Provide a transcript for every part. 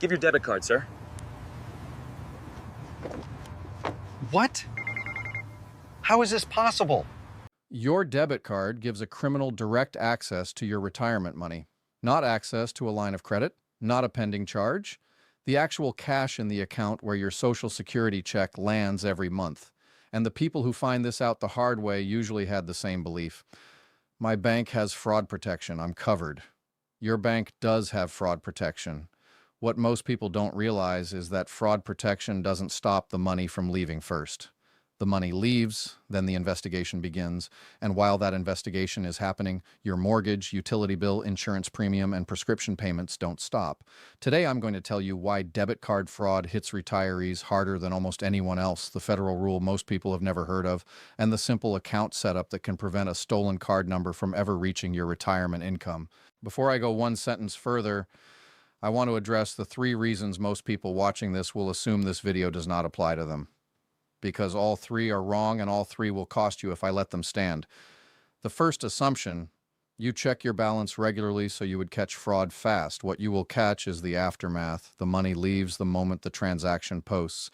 Give your debit card, sir. What? How is this possible? Your debit card gives a criminal direct access to your retirement money, not access to a line of credit, not a pending charge, the actual cash in the account where your Social Security check lands every month. And the people who find this out the hard way usually had the same belief. My bank has fraud protection. I'm covered. Your bank does have fraud protection. What most people don't realize is that fraud protection doesn't stop the money from leaving first. The money leaves, then the investigation begins, and while that investigation is happening, your mortgage, utility bill, insurance premium, and prescription payments don't stop. Today I'm going to tell you why debit card fraud hits retirees harder than almost anyone else, the federal rule most people have never heard of, and the simple account setup that can prevent a stolen card number from ever reaching your retirement income. Before I go one sentence further, I want to address the 3 reasons most people watching this will assume this video does not apply to them. Because all 3 are wrong and all 3 will cost you if I let them stand. The first assumption, you check your balance regularly so you would catch fraud fast. What you will catch is the aftermath. The money leaves the moment the transaction posts.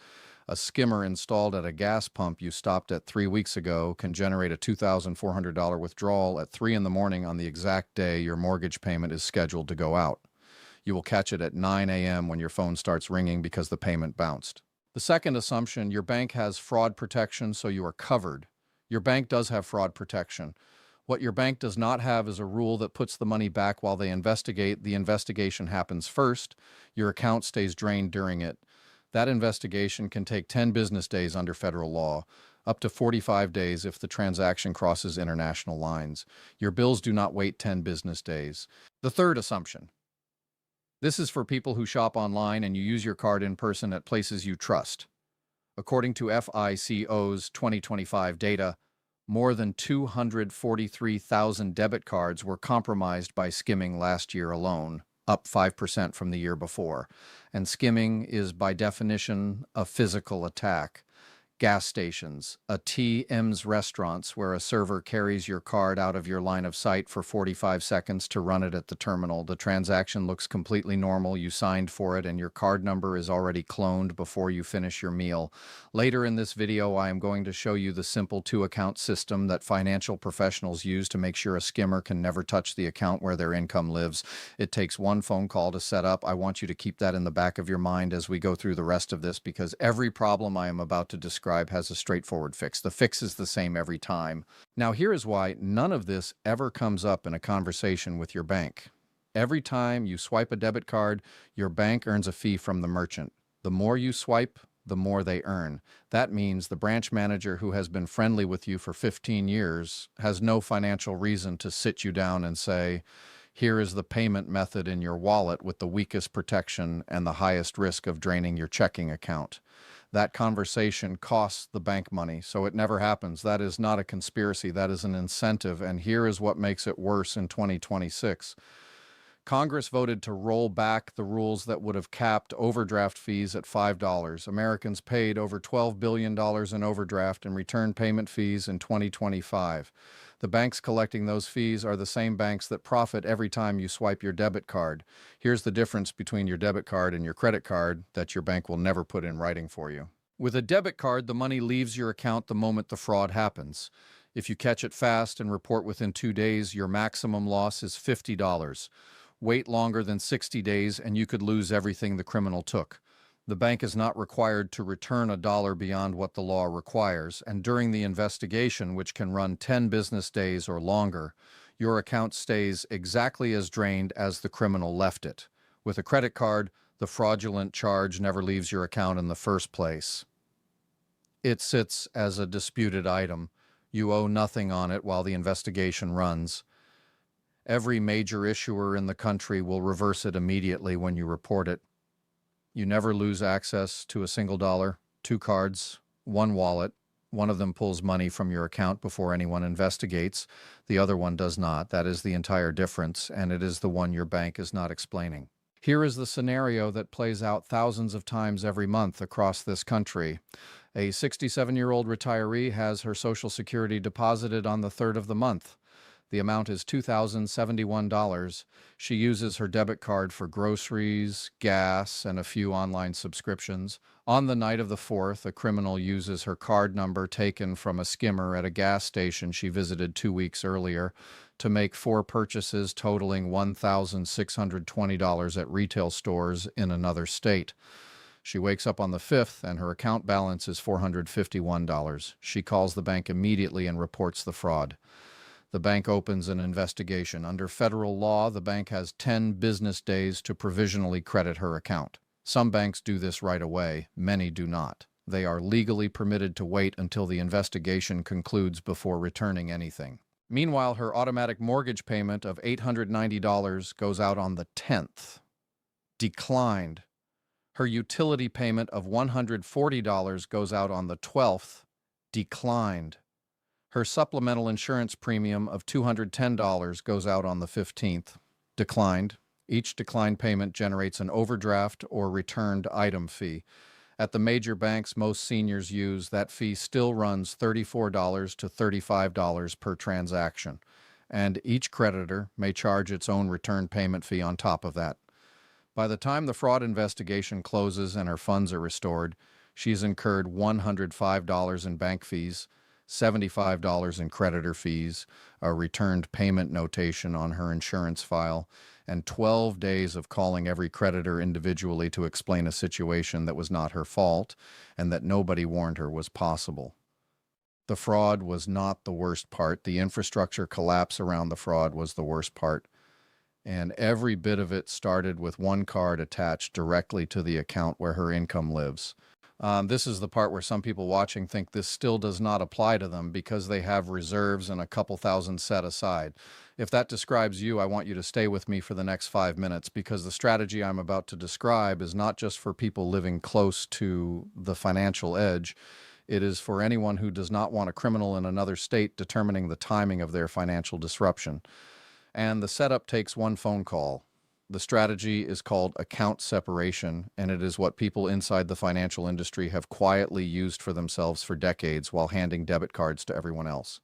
A skimmer installed at a gas pump you stopped at 3 weeks ago can generate a $2,400 withdrawal at 3 in the morning on the exact day your mortgage payment is scheduled to go out. You will catch it at 9 a.m. when your phone starts ringing because the payment bounced. The second assumption, your bank has fraud protection, so you are covered. Your bank does have fraud protection. What your bank does not have is a rule that puts the money back while they investigate. The investigation happens first. Your account stays drained during it. That investigation can take 10 business days under federal law, up to 45 days if the transaction crosses international lines. Your bills do not wait 10 business days. The third assumption. This is for people who shop online and you use your card in person at places you trust. According to FICO's 2025 data, more than 243,000 debit cards were compromised by skimming last year alone, up 5% from the year before. And skimming is by definition a physical attack. Gas stations, ATMs, restaurants where a server carries your card out of your line of sight for 45 seconds to run it at the terminal. The transaction looks completely normal. You signed for it and your card number is already cloned before you finish your meal. Later in this video, I am going to show you the simple 2-account system that financial professionals use to make sure a skimmer can never touch the account where their income lives. It takes 1 phone call to set up. I want you to keep that in the back of your mind as we go through the rest of this, because every problem I am about to describe has a straightforward fix. The fix is the same every time. Now, here is why none of this ever comes up in a conversation with your bank. Every time you swipe a debit card, your bank earns a fee from the merchant. The more you swipe, the more they earn. That means the branch manager who has been friendly with you for 15 years has no financial reason to sit you down and say, here is the payment method in your wallet with the weakest protection and the highest risk of draining your checking account. That conversation costs the bank money, so it never happens. That is not a conspiracy, that is an incentive, and here is what makes it worse in 2026. Congress voted to roll back the rules that would have capped overdraft fees at $5. Americans paid over $12 billion in overdraft and return payment fees in 2025. The banks collecting those fees are the same banks that profit every time you swipe your debit card. Here's the difference between your debit card and your credit card that your bank will never put in writing for you. With a debit card, the money leaves your account the moment the fraud happens. If you catch it fast and report within 2 days, your maximum loss is $50. Wait longer than 60 days and you could lose everything the criminal took. The bank is not required to return $1 beyond what the law requires, and during the investigation, which can run 10 business days or longer, your account stays exactly as drained as the criminal left it. With a credit card, the fraudulent charge never leaves your account in the first place. It sits as a disputed item. You owe nothing on it while the investigation runs. Every major issuer in the country will reverse it immediately when you report it. You never lose access to a single dollar, 2 cards, 1 wallet. One of them pulls money from your account before anyone investigates. The other one does not. That is the entire difference, and it is the one your bank is not explaining. Here is the scenario that plays out thousands of times every month across this country. A 67-year-old retiree has her Social Security deposited on the 3rd of the month. The amount is $2,071. She uses her debit card for groceries, gas, and a few online subscriptions. On the night of the 4th, a criminal uses her card number taken from a skimmer at a gas station she visited 2 weeks earlier to make 4 purchases totaling $1,620 at retail stores in another state. She wakes up on the 5th and her account balance is $451. She calls the bank immediately and reports the fraud. The bank opens an investigation. Under federal law, the bank has 10 business days to provisionally credit her account. Some banks do this right away, many do not. They are legally permitted to wait until the investigation concludes before returning anything. Meanwhile, her automatic mortgage payment of $890 goes out on the 10th. Declined. Her utility payment of $140 goes out on the 12th. Declined. Her supplemental insurance premium of $210 goes out on the 15th. Declined. Each declined payment generates an overdraft or returned item fee. At the major banks most seniors use, that fee still runs $34 to $35 per transaction, and each creditor may charge its own return payment fee on top of that. By the time the fraud investigation closes and her funds are restored, she's incurred $105 in bank fees, $75 in creditor fees, a returned payment notation on her insurance file, and 12 days of calling every creditor individually to explain a situation that was not her fault and that nobody warned her was possible. The fraud was not the worst part. The infrastructure collapse around the fraud was the worst part. And every bit of it started with one card attached directly to the account where her income lives. This is the part where some people watching think this still does not apply to them because they have reserves and a couple thousand set aside. If that describes you, I want you to stay with me for the next 5 minutes because the strategy I'm about to describe is not just for people living close to the financial edge. It is for anyone who does not want a criminal in another state determining the timing of their financial disruption. And the setup takes one phone call. The strategy is called account separation, and it is what people inside the financial industry have quietly used for themselves for decades while handing debit cards to everyone else.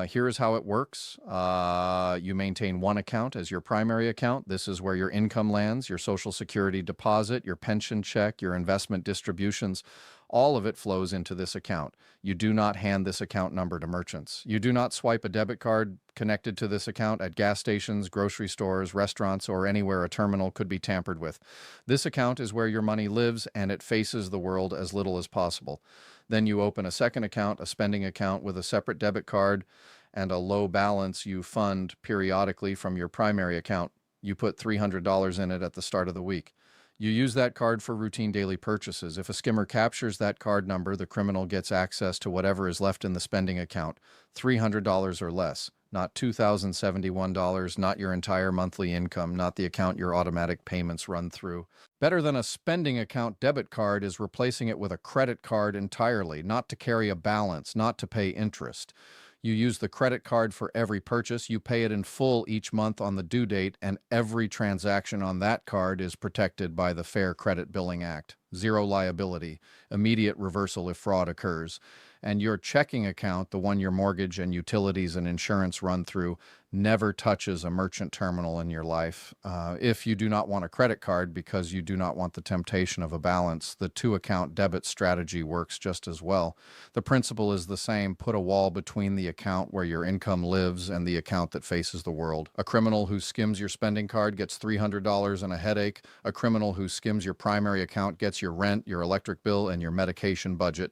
Here is how it works. You maintain one account as your primary account. This is where your income lands, your Social Security deposit, your pension check, your investment distributions. All of it flows into this account. You do not hand this account number to merchants. You do not swipe a debit card connected to this account at gas stations, grocery stores, restaurants, or anywhere a terminal could be tampered with. This account is where your money lives, and it faces the world as little as possible. Then you open a second account, a spending account with a separate debit card and a low balance you fund periodically from your primary account. You put $300 in it at the start of the week. You use that card for routine daily purchases. If a skimmer captures that card number, the criminal gets access to whatever is left in the spending account, $300 or less, not $2,071, not your entire monthly income, not the account your automatic payments run through. Better than a spending account debit card is replacing it with a credit card entirely, not to carry a balance, not to pay interest. You use the credit card for every purchase. You pay it in full each month on the due date, and every transaction on that card is protected by the Fair Credit Billing Act. Zero liability, immediate reversal if fraud occurs. And your checking account, the one your mortgage and utilities and insurance run through, never touches a merchant terminal in your life. If you do not want a credit card because you do not want the temptation of a balance, the two-account debit strategy works just as well. The principle is the same. Put a wall between the account where your income lives and the account that faces the world. A criminal who skims your spending card gets $300 and a headache. A criminal who skims your primary account gets your rent, your electric bill, and your medication budget.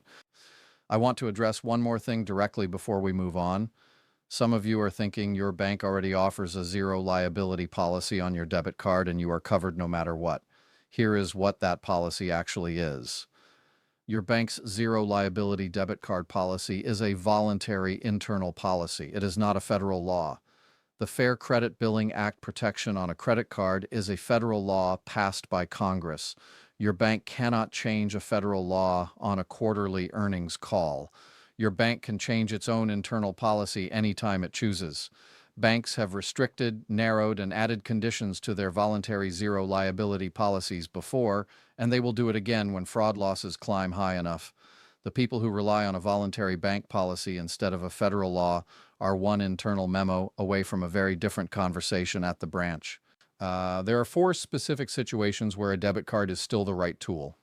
I want to address one more thing directly before we move on. Some of you are thinking your bank already offers a zero liability policy on your debit card and you are covered no matter what. Here is what that policy actually is. Your bank's zero liability debit card policy is a voluntary internal policy. It is not a federal law. The Fair Credit Billing Act protection on a credit card is a federal law passed by Congress. Your bank cannot change a federal law on a quarterly earnings call. Your bank can change its own internal policy anytime it chooses. Banks have restricted, narrowed, and added conditions to their voluntary zero liability policies before, and they will do it again when fraud losses climb high enough. The people who rely on a voluntary bank policy instead of a federal law are one internal memo away from a very different conversation at the branch. There are 4 specific situations where a debit card is still the right tool.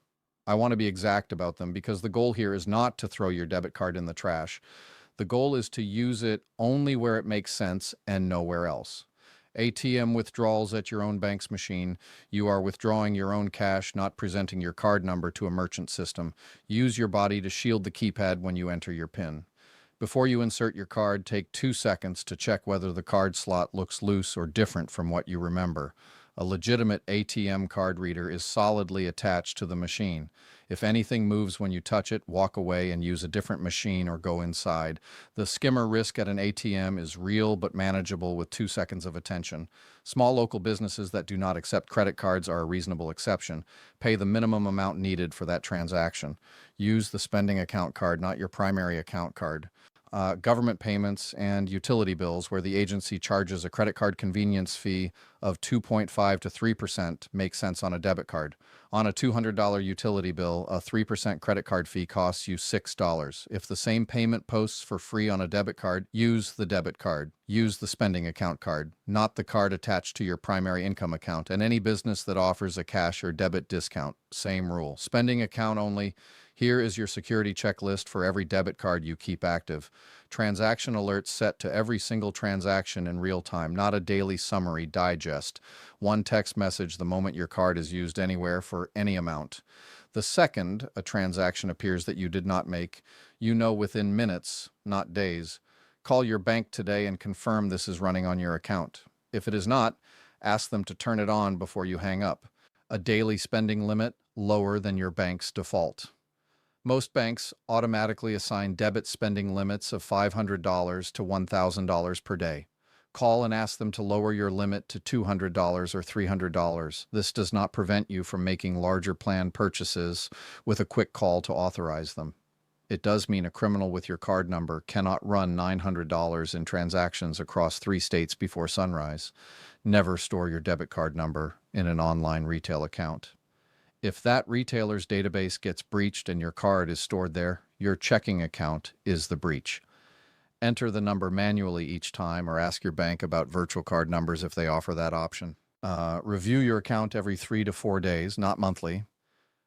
I want to be exact about them because the goal here is not to throw your debit card in the trash. The goal is to use it only where it makes sense and nowhere else. ATM withdrawals at your own bank's machine. You are withdrawing your own cash, not presenting your card number to a merchant system. Use your body to shield the keypad when you enter your PIN. Before you insert your card, take 2 seconds to check whether the card slot looks loose or different from what you remember. A legitimate ATM card reader is solidly attached to the machine. If anything moves when you touch it, walk away and use a different machine or go inside. The skimmer risk at an ATM is real but manageable with 2 seconds of attention. Small local businesses that do not accept credit cards are a reasonable exception. Pay the minimum amount needed for that transaction. Use the spending account card, not your primary account card. Government payments and utility bills where the agency charges a credit card convenience fee of 2.5 to 3% make sense on a debit card. On a $200 utility bill, a 3% credit card fee costs you $6. If the same payment posts for free on a debit card, use the debit card. Use the spending account card, not the card attached to your primary income account, and any business that offers a cash or debit discount. Same rule. Spending account only. Here is your security checklist for every debit card you keep active. Transaction alerts set to every single transaction in real time, not a daily summary digest. One text message the moment your card is used anywhere for any amount. The second a transaction appears that you did not make, you know within minutes, not days. Call your bank today and confirm this is running on your account. If it is not, ask them to turn it on before you hang up. A daily spending limit lower than your bank's default. Most banks automatically assign debit spending limits of $500 to $1,000 per day. Call and ask them to lower your limit to $200 or $300. This does not prevent you from making larger planned purchases with a quick call to authorize them. It does mean a criminal with your card number cannot run $900 in transactions across 3 states before sunrise. Never store your debit card number in an online retail account. If that retailer's database gets breached and your card is stored there, your checking account is the breach. Enter the number manually each time or ask your bank about virtual card numbers if they offer that option. Review your account every 3 to 4 days, not monthly.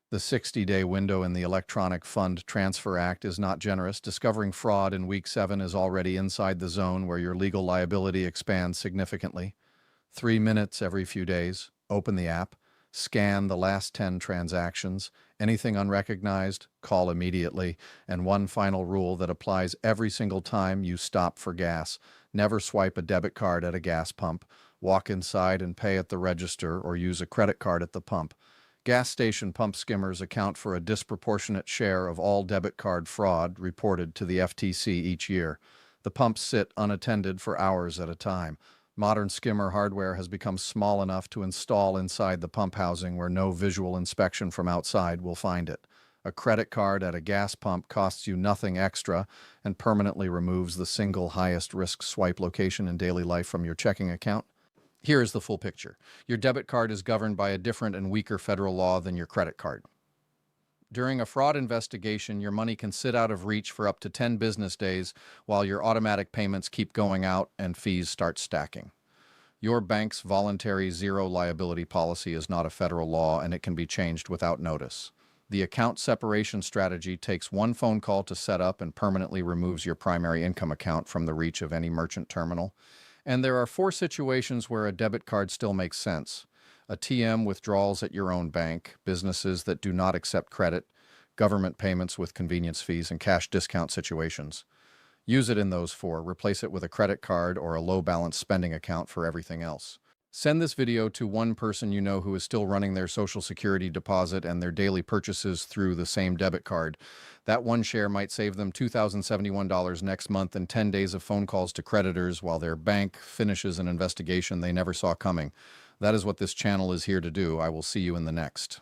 The 60-day window in the Electronic Fund Transfer Act is not generous. Discovering fraud in Week 7 is already inside the zone where your legal liability expands significantly. 3 minutes every few days. Open the app. Scan the last 10 transactions. Anything unrecognized, call immediately. And one final rule that applies every single time you stop for gas. Never swipe a debit card at a gas pump. Walk inside and pay at the register or use a credit card at the pump. Gas station pump skimmers account for a disproportionate share of all debit card fraud reported to the FTC each year. The pumps sit unattended for hours at a time. Modern skimmer hardware has become small enough to install inside the pump housing where no visual inspection from outside will find it. A credit card at a gas pump costs you nothing extra and permanently removes the single highest risk swipe location in daily life from your checking account. Here is the full picture. Your debit card is governed by a different and weaker federal law than your credit card. During a fraud investigation, your money can sit out of reach for up to 10 business days while your automatic payments keep going out and fees start stacking. Your bank's voluntary zero liability policy is not a federal law and it can be changed without notice. The account separation strategy takes one phone call to set up and permanently removes your primary income account from the reach of any merchant terminal. And there are 4 situations where a debit card still makes sense. ATM withdrawals at your own bank, businesses that do not accept credit, government payments with convenience fees, and cash discount situations. Use it in those 4. Replace it with a credit card or a low-balance spending account for everything else. Send this video to one person you know who is still running their Social Security deposit and their daily purchases through the same debit card. That one share might save them $2,071 next month and 10 days of phone calls to creditors while their bank finishes an investigation they never saw coming. That is what this channel is here to do. I will see you in the next.